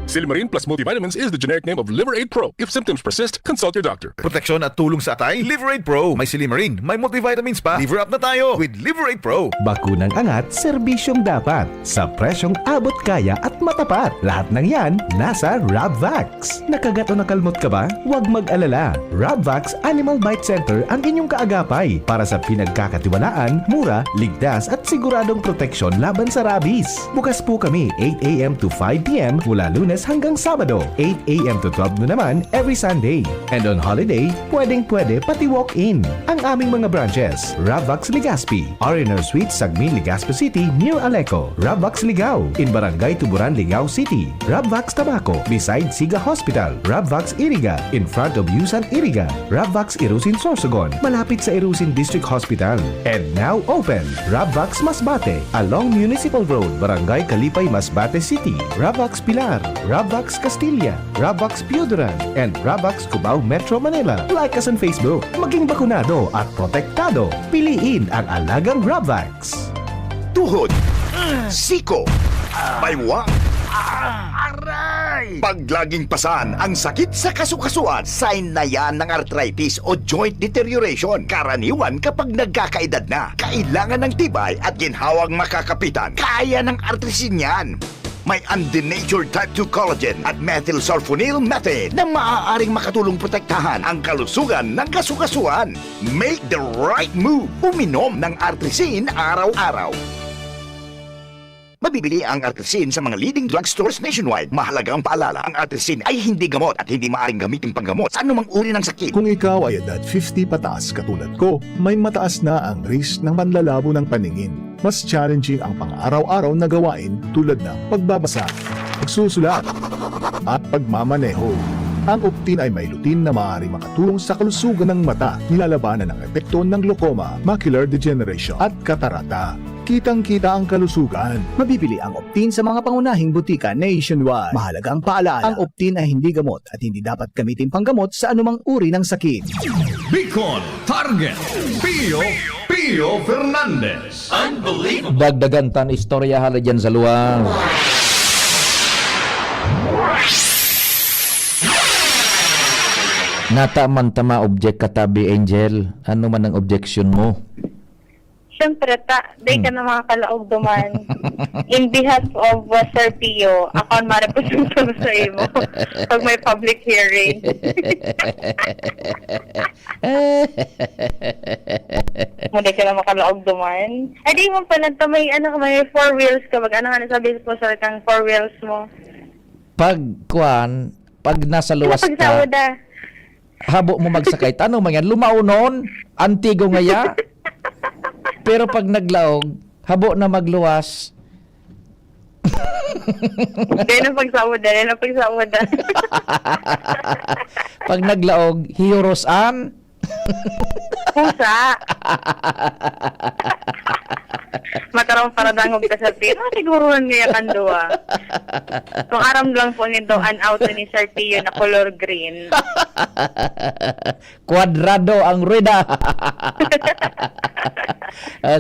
Silimarin plus multivitamins is the generic name of Liverade Pro. If symptoms persist, consult your doctor. Proteksyon at tulong sa atay, Liverade Pro. May Silimarin, may multivitamins pa. Liver up na tayo with Liverade Pro. Bakunang angat, serbisyong dapat. Sa presyong abot kaya at matapat. Lahat ng yan, nasa Rabvax. Nakagat o nakalmot ka ba? Huwag mag-alala. Rabvax Animal Bite Center ang inyong kaagapay para sa pinagkakatiwalaan, mura, ligtas at siguradong proteksyon laban sa rabies. Bukas po kami 8 a.m. to 5 p.m. mula Lunes hanggang Sabado, 8 a.m. to 12 noon naman every Sunday. And on holiday, pwedeng-pwede pati walk-in. Ang aming mga branches, Rabvax Legazpi, R&R Suites, Sagmin, Legazpi City, near Aleco, Rabvax Ligao, in Barangay Tuburan, Ligao City, Rabvax Tabaco, beside Siga Hospital, Rabvax Iriga, in front of Yusan Iriga, Rabvax Irusin Sorsogon, malapit sa Irusin District Hospital. And now open, Rabvax Masbate, along Municipal Road, Barangay Kalipay, Masbate City, Rabvax Pilar, Rabvax Castilla, Rabvax Piudaran, and Rabvax Cubao Metro Manila. Like us on Facebook. Maging bakunado at protektado. Piliin ang alagang Rabvax. Tuhod, siko, baywang, aray! Pag laging pasan ang sakit sa kasukasuan, sign na yan ng arthritis o joint deterioration. Karaniwan kapag nagkakaedad na, kailangan ng tibay at ginhawang makakapitan. Kaya ng artrisin yan. May undenatured type 2 collagen at methylsulfonyl methane na maaaring makatulong protektahan ang kalusugan ng kasukasuan. Make the right move. Uminom ng Artrisin araw-araw. Mabibili ang Artrisin sa mga leading drugstores nationwide. Mahalaga ang paalala, ang Artrisin ay hindi gamot at hindi maaaring gamitin panggamot sa anumang uri ng sakit. Kung ikaw ay edad 50 pataas katulad ko, may mataas na ang risk ng panlalabo ng paningin. Mas challenging ang pang-araw-araw na gawain tulad ng pagbabasa, pagsusulat, at pagmamaneho. Ang Optin ay may lutin na maaaring makatulong sa kalusugan ng mata, nilalabanan ng epekto ng glaucoma, macular degeneration at katarata. Kitang-kita ang kalusugan. Mabibili ang Optin sa mga pangunahing butika nationwide. Mahalaga ang paalala, ang Optin ay hindi gamot at hindi dapat gamitin panggamot sa anumang uri ng sakit. Bicol Target Pio Fernandez. Unbelievable. Dagdagan tan istorya hala dyan sa luwang. Nata man tama object katabi, Angel. Ano man ang objection mo? Siyempre, day ka na mga kalaog duman. In behalf of Sir Pio, ako ang marepresento sa imo pag may public hearing. Muli ka na makalaog duman. Ay, di mo pala ito, may 4 wheels ka. Ano nga sabi ko sa kang 4 wheels mo? Pag nasa luwas ka, habo mo magsakay. Tanong man yan, lumaunon, antigo ngaya. Pero pag naglaog, habo na magluwas. Dahil na pagsawad. Pag naglaog, hiyorosan. Pusa. Matarong paradangog ka sa Pio. Siguro nga kanduwa. Kung aram lang po nito, an auto ni Sir Pio na color green. Kwadrado ang rueda.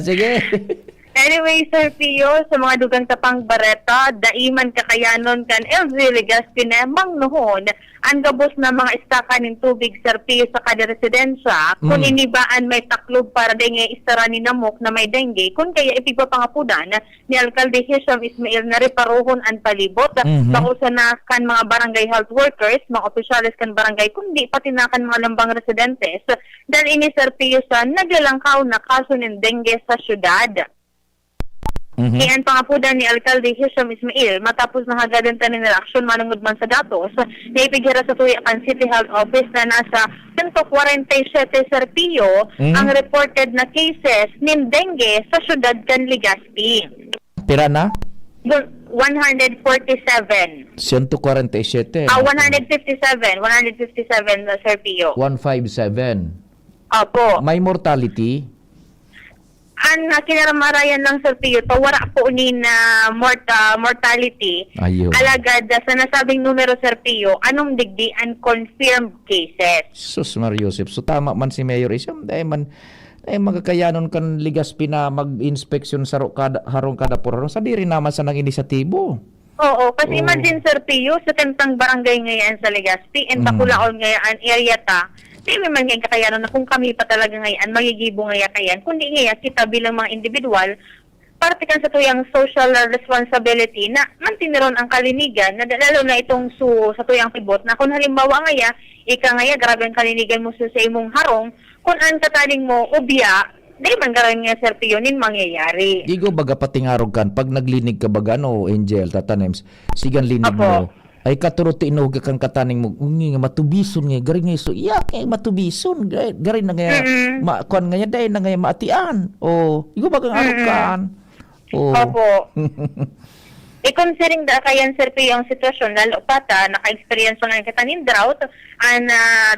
Sige. Anyway, Sir Pio, sa mga dugang tapang bareta, daiman kakayanon kan LZ Legazpi na mangnuhon ang gabos na mga istaka ng tubig, Sir Pio, sa kada residensya. Kung inibaan may taklob para dengue istara ni namok na may dengue, kung kaya ipigpapangapudan ni Alcalde Hisham Ismail na reparuhon ang palibot, bako na kan mga barangay health workers, mga opisyalis kan barangay, kundi pati na kan mga lambang residentes, dahil ini, Sir Pio, sa naglalangkaw na kaso ng dengue sa syudad. Iyan pangapudan ni Alcalde Hisham Ismail matapos na hagadan tanin na aksyon manungod man sa datos na ipigira sa Tuyakan City Health Office na nasa 147 Sir Pio ang reported na cases ng dengue sa syudad kan Legazpi. Pira na? 147. 147. 157, Sir Pio. 157. Opo. May mortality? Ang kinaramarayan lang, Sir Pio, wala po ni na mortality. Ayun. Alagad sa nasabing numero, Sir Pio, anong digdi unconfirmed cases? Sus Mariosep. So tama man si Mayor Isyam. Dahil man magkakayanon kan Ligaspi na mag-inspeksyon sa harong kada puro. Sa diri naman sa nang inisatibo. Oo, kasi imagine, Sir Pio, sa kantang barangay ngayon sa Legazpi, and Baculaon ngayon area ta, di may mga kakayanon na kung kami pa talaga ngayon, magigibo ngayon kayan, kundi ngayon kita bilang mga individual, parte kan sa tuyang social responsibility na mantiniron ang kalinigan, na lalo na itong sa tuyang pibot, na kung halimbawa ngayon, ika ngayon, grabe ang kalinigan mo sa imong harong, kung ang kataling mo, ubya, di man garan nga, Sir Pio, nin mangyayari. Digo baga patingarog kan, pag naglinig ka baga, Angel, tatanems, sigan linig mo, ay katuruti inog kang kataning mo, nga matubison nga, garing nga iso, matubison, garing na nga, kuan nga dahil na nga maatian, digo baga arog kan. Opo. I-considering da kayan, Sir Pio, ang sitwasyon, lalo pata, naka-experience nga katanin drought, ang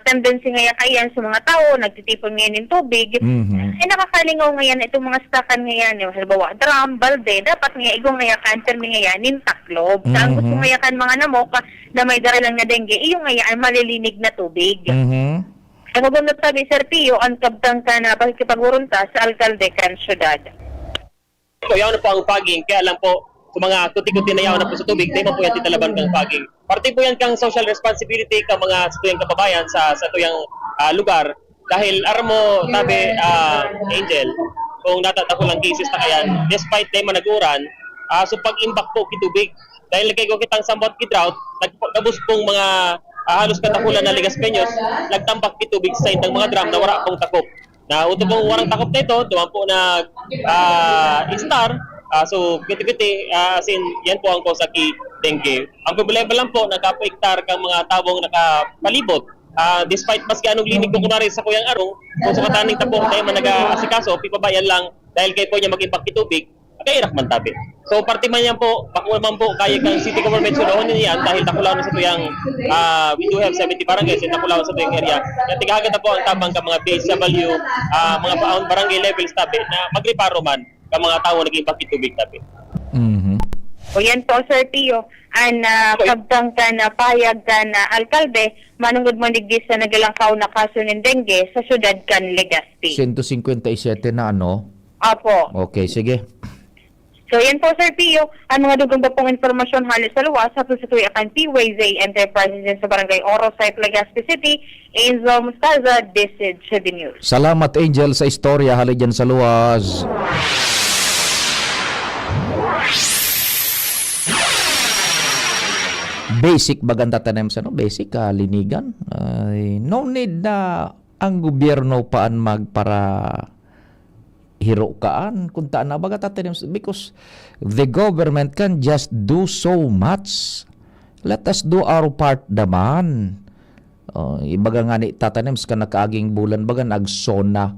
tendency nga kayan sa mga tao, nagtitipon ngayon ng tubig, ay nakakalingaw ngayon itong mga stakan ngayon, yung halimbawa, drum, balde, dapat nga igong ngayon cancer ngayon ng taklob. Sa ang gusto ngayon mga namok na may daralang na dengue, iyong ngayon malilinig na tubig. Ang magunot sabi, Sir Pio, ang kabtang ka na pakikipagurunta sa alkalde kan syudad. Yaw na po ang paging, kaya lang po, kung mga kuti-kuti na yaw na po sa tubig, di mo po yan titalaban kang paging. Parte po yan kang social responsibility ka mga sa tuyang kababayan sa tuyang lugar. Dahil aram mo, tabi, Angel, kung natatako lang cases na kayan, despite di man naguran, so pag-imbak po kitubig. Dahil kay ko kitang somewhat kidrought, nagkabus pong mga halos katakulan na Ligas Peños, nagtambak kitubig sa intang mga drum na wala pong takop. Na uto pong warang takop na ito, duman po na star. So, kiti-kiti, as in, yan po ang cause ki dengue. Ang problema lang po, nagkapaiktar kang mga tabong nakapalibot. Despite maski anong linig ko kunwari sa kuyang arong, kung sa kataning tapong tayo man nag-asikaso, pipabayan lang dahil kayo po niya mag-impact kitubig, kairak man tabi. So, parte man yan po, bakuha man po, kaya kang city government sunahon niyan dahil takulaw na sa tuyang, we do have 70 barangays and takulaw sa tuyang area. Kaya tigagad na po ang tabang ka mga BSW, mga barangay levels tabi na magreparo man ka mga tao nag-impact kitubig tabi. O yan po, Sir Pio, ang kabtang ka na payag ka na alkalde, manungod mo nigdi sa nagalangkaw na kaso ng dengue sa syudad kan Legazpi. 157 na ano? Apo. Okay, sige. So yan po, Sir Pio, ang mga dugang ba pong informasyon halos sa luwas sa tuloy akan P-Waze Enterprises sa Barangay Oro, Site, Legazpi City, Angel Mustaza, DCG News. Salamat, Angel, sa istorya halid dyan sa luwas. Basic baganda tanem sa basic linigan. No need na ang gobyerno paan magpara hiro kaan kung taan na baga tanem because the government can just do so much. Let us do our part naman. Ibaga nga ni tatanem ka nakaaging bulan baga nagsona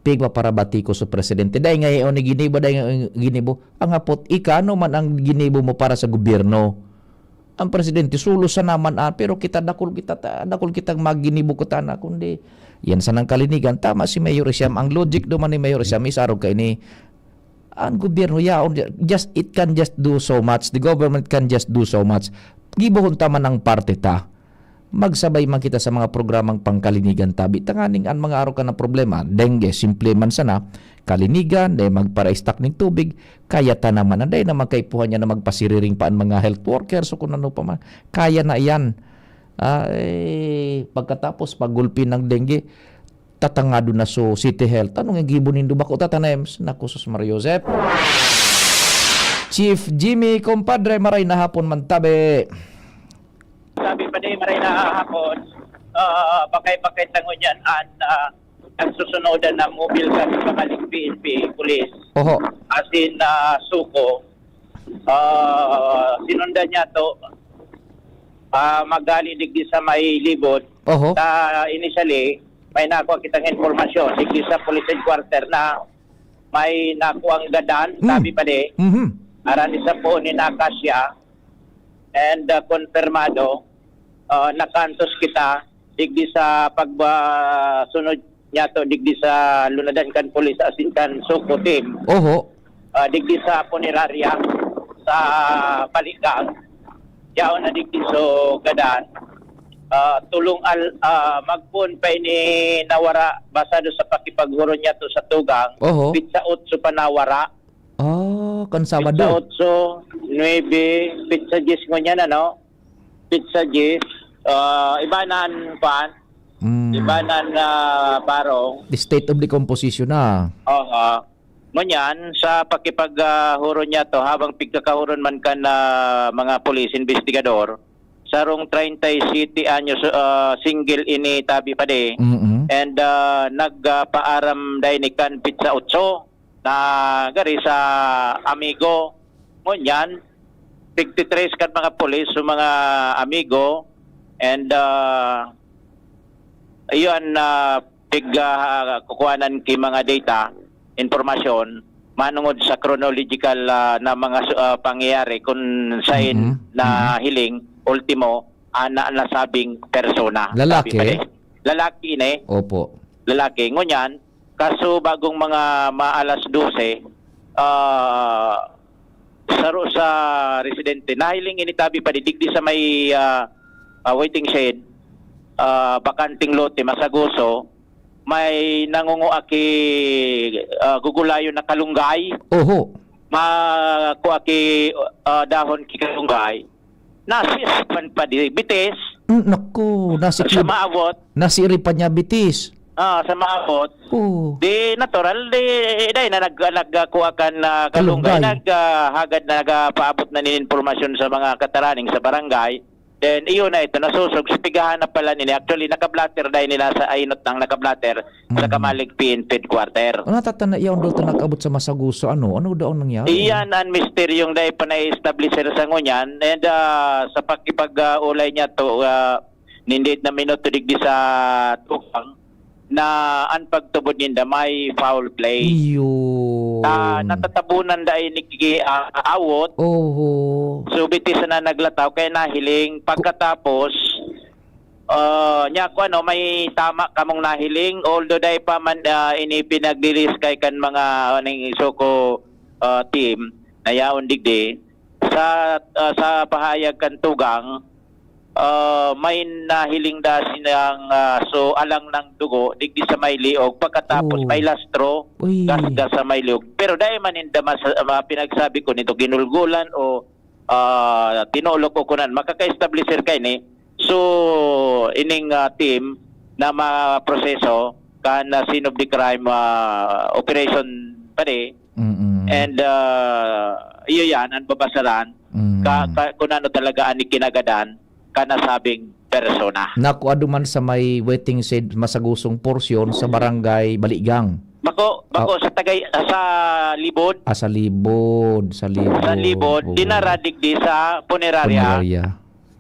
pigpa para bati ko sa presidente dahil ngayon ni ginibo dahil ginibo ang apot ikano man ang ginibo mo para sa gobyerno. Ang presidente sulo sa naman pero kita dakol kitang maginibo ko tana kundi yan sa nang kalinigan tama si Mayor Isyam ang logic do man ni Mayor Isyam isarog kay ni ang gobyerno it can just do so much, the government can just do so much. Gibohon ta man ang parte ta magsabay man kita sa mga programang pangkalinigan tabi tanganing ang mga araw ka na problema dengue simple man sana kalinigan day magpara-stock ng tubig kaya ta naman day na magkaipuhan niya na magpasiriring pa ang mga health workers o kung ano pa man kaya na yan pagkatapos paggulpin ng dengue tatangado na so city health anong yung gibunin do ba ko tatanems naku sus Mario Josep Chief Jimmy compadre maray na hapon man tabi. Sabi pa din maray na hapon, pakay-pakay tangon yan ang susunodan na mobile kami pakaling PNP Police. Oho. As in Suko, sinundan niya to magali digdi sa may libot. Oho. Initially, may nakuha kitang informasyon digdi sa police headquarter na may nakuha ang gadan, sabi pa din. aran isa po ni Nakasya and konfirmado nakantos kita digdi sa pagsunod niya to digdi sa lunadan kan pulis asin kan Suko team Oho. digdi sa punerarya sa Baligang yaon na digdi so gadan tulong magpun pa ni nawara basado sa pakipaghuro niya to sa tugang Oho. pitsa 8 pa nawara Kan Sabado. Pitsa 8, 9, pitsa 10 mo niyan, ano? Pitsa 10, ibanan pan, ibanan barong. The state of the composition na. Ngunyan, sa pakipaghuro niya to, habang pigkakahuron man ka na mga polis, investigador, sarong 37 anyos single ini tabi pa de. And nagpaaram dahil ni kan pitsa 8 na gari sa amigo ngunyan 53 kan mga polis so mga amigo and iyon kukuhanan ki mga data informasyon manungod sa chronological na mga pangyayari kung sain na hiling ultimo ana nasabing persona Lalaki? Lalaki ini Opo. Lalaki ngunyan kaso bagong mga maalas 12 saro sa residente nahiling initabi pa digdi sa may waiting shed bakanting lote Masaguso may nangunguaki gugulayo na kalunggay Oho makuaki dahon ki kalunggay nasispan pa di bitis naku sa maabot nasiri pa niya bitis sa maabot. Di natural di na nagkuhakan na kalunggay naghagad na nagapaabot na nin informasyon sa mga kataraning sa barangay. Then iyon na ito nasusog sipigahan na pala nila. Actually nakablatter dahil nila sa ainot ng nakablatter sa Kamalig PNP headquarter. Ano tatanda iyon doon nag-abot sa Masaguso? Ano daw ang nangyari? Iyan ang misteryong dahil pa na-establisher sa ngunyan. And sa pakipag-ulay niya to nindit na minuto digdi sa tukang na ang pagtubod ninda may foul play. Natatabunan dahil awot. So bitis na naglataw kaya nahiling pagkatapos niya ko may tama kamong nahiling although dahil pa man ini pinagdilis kay kan mga Suko team na yaon digdi sa pahayag kan tugang may nahiling da sinang so alang ng dugo digdi sa may liog pagkatapos may lastro gasgas sa may liog pero dahil man inda pinagsabi ko nito ginulgulan o tinulok ko kunan makaka-establisher kay ni so ining team na maproseso kan scene of the crime operation pa de and iyo yan ang babasaran kung ano talaga ani kinagadan kanasabing persona. Nakuha duman sa may waiting shed Masagusong porsyon sa barangay Baligang. Bako sa Libod. Sa Libod. Sa Libod, dinaradig di sa punerarya.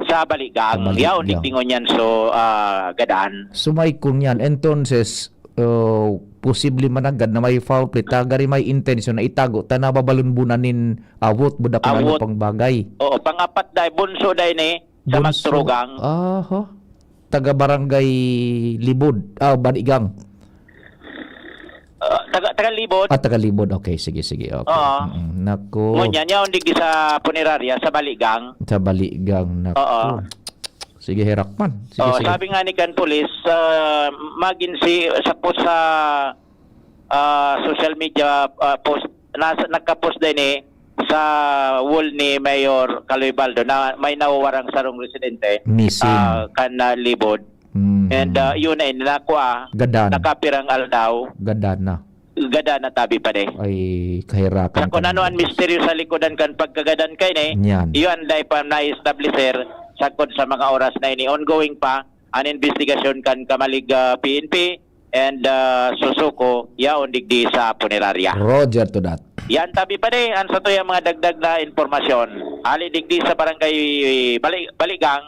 Sa Baligang. Yaw digdingon yan so gadaan. Sumay kung yan. Entonces posible managad na may foul play tagari may intention na itago tanababalunbunanin awot buda pa ng pang bagay. Oo, pangapat dai bunso dai ni sa Magturugang. Taga barangay Libod. Baligang. Taga Libod. Taga Libod. Okay, sige. Okay. Nako. Ngunyan yaon digdi sa punerarya sa Baligang. Sa Baligang. Nako. Sige, Herakman. Sige. Sabi nga ni kan pulis, magin sa post sa social media post nagka-post din sa wall ni Mayor Caloy Baldo na may nawawarang sarong residente missing kan Libod. And yun ay nakuha nakapirang aldaw gadana tabi pa de ay kahirakan kung ano ang misteryo sa likodan kan pagkagadan kay yun dahil pa na-establisher sakod sa mga oras na ini ongoing pa an investigation kan Kamalig PNP and Susuko yaon digdi sa punerarya. Roger to that. Yan tabi pa de an sa to yung mga dagdag na informasyon. Ali digdi sa barangay Baligang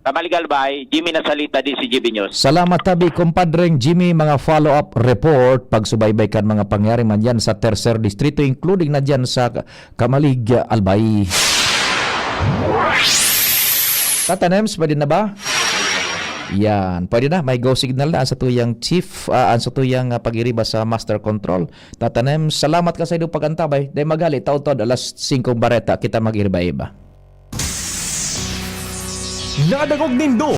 Kamaligalbay, Jimmy Nasalita, DCGB News. Salamat tabi, kumpadreng Jimmy, mga follow-up report. Pagsubaybay kan mga pangyari man dyan sa tercer distrito, including na dyan sa Kamalig, Albay. Tatanems, pwede na ba? Yan, pwede na. May go signal na sa tuyang chief, sa tuyang pag-iriba sa master control. Tatanems, salamat ka sa iyong pagantabay. Dahil magali, taon-taon, alas 5 bareta, kita mag-iriba-iba. Nadagog nindo